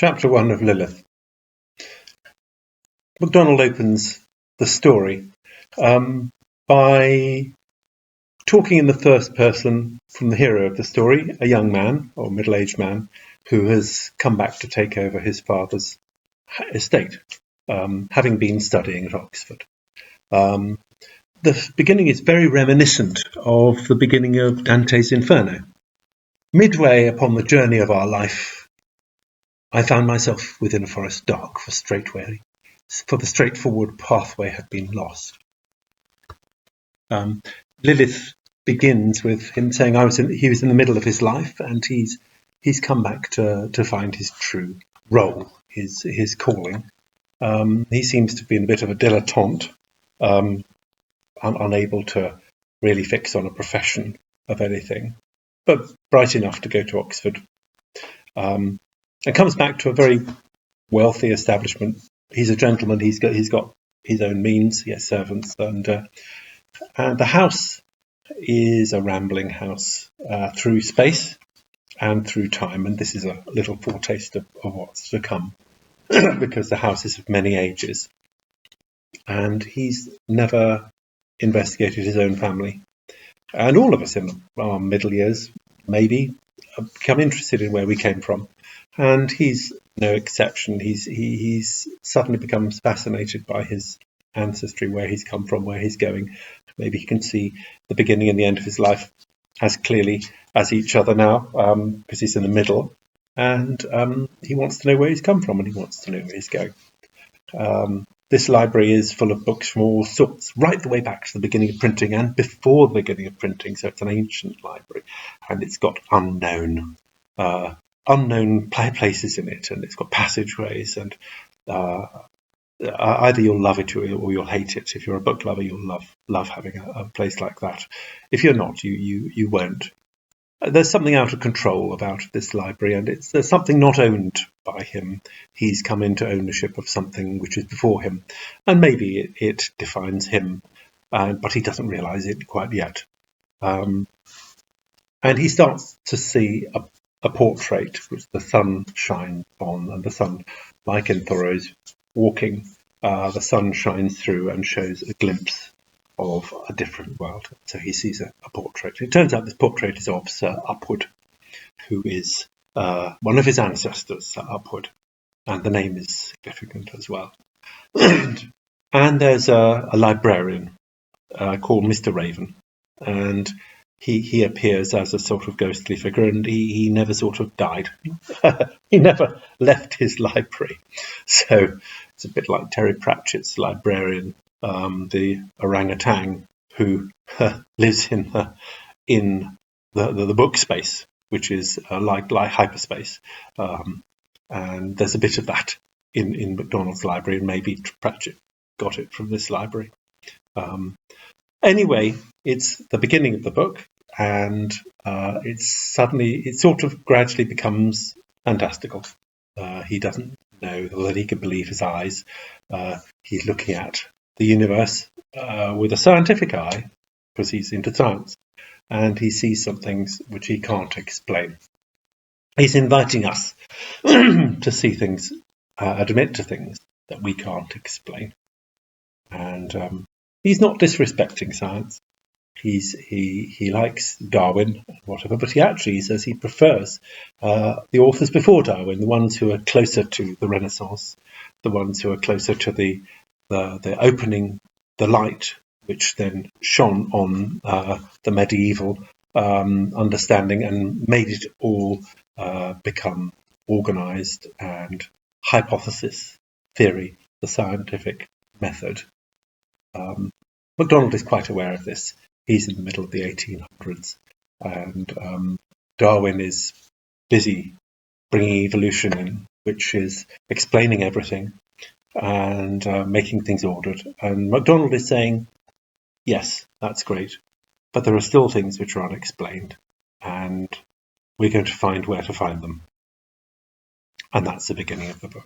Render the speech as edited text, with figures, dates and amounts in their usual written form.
Chapter 1 of Lilith. Macdonald opens the story by talking in the first person from the hero of the story, a young man, or middle-aged man, who has come back to take over his father's estate, having been studying at Oxford. The beginning is very reminiscent of the beginning of Dante's Inferno. Midway upon the journey of our life, I found myself within a forest dark, for the straightforward pathway had been lost. Lilith begins with him saying he was in the middle of his life, and he's come back to find his true role, his calling. He seems to be in a bit of a dilettante, unable to really fix on a profession of anything, but bright enough to go to Oxford. And comes back to a very wealthy establishment. He's a gentleman. He's got his own means. He has servants, and the house is a rambling house through space and through time. And this is a little foretaste of what's to come, because the house is of many ages, and he's never investigated his own family. And all of us in our middle years, maybe, become interested in where we came from. And he's no exception. He's suddenly becomes fascinated by his ancestry, where he's come from, where he's going. Maybe he can see the beginning and the end of his life as clearly as each other now, because he's in the middle. And he wants to know where he's come from, and he wants to know where he's going. This library is full of books from all sorts, right the way back to the beginning of printing and before the beginning of printing. So it's an ancient library, and it's got unknown places in it, and it's got passageways, and either you'll love it or you'll hate it. If you're a book lover, you'll love having a place like that. If you're not, you won't. There's something out of control about this library, and it's something not owned by him. He's come into ownership of something which is before him, and maybe it defines him, but he doesn't realise it quite yet. And he starts to see a portrait which the sun shines on, and the sun, like in Thoreau's Walking, the sun shines through and shows a glimpse of a different world. So he sees a portrait. It turns out this portrait is of Sir Upward, who is one of his ancestors, Sir Upward, and the name is significant as well. And there's a librarian called Mr. Raven, and he appears as a sort of ghostly figure, and he never sort of died. He never left his library. So it's a bit like Terry Pratchett's librarian, the orangutan who lives in the book space, which is like hyperspace. And there's a bit of that in Macdonald's library, and maybe Pratchett got it from this library. Anyway, it's the beginning of the book, and it sort of gradually becomes fantastical. He doesn't know that he can believe his eyes. He's looking at the universe with a scientific eye, because he's into science, and he sees some things which he can't explain. He's inviting us to see things, admit to things that we can't explain. And he's not disrespecting science. He likes Darwin, whatever, but he actually says he prefers the authors before Darwin, the ones who are closer to the Renaissance, the ones who are closer to the opening, the light, which then shone on the medieval understanding and made it all become organised, and hypothesis, theory, the scientific method. Macdonald is quite aware of this. He's in the middle of the 1800s, and Darwin is busy bringing evolution in, which is explaining everything and making things ordered. And Macdonald is saying, yes, that's great, but there are still things which are unexplained, and we're going to find where to find them. And that's the beginning of the book.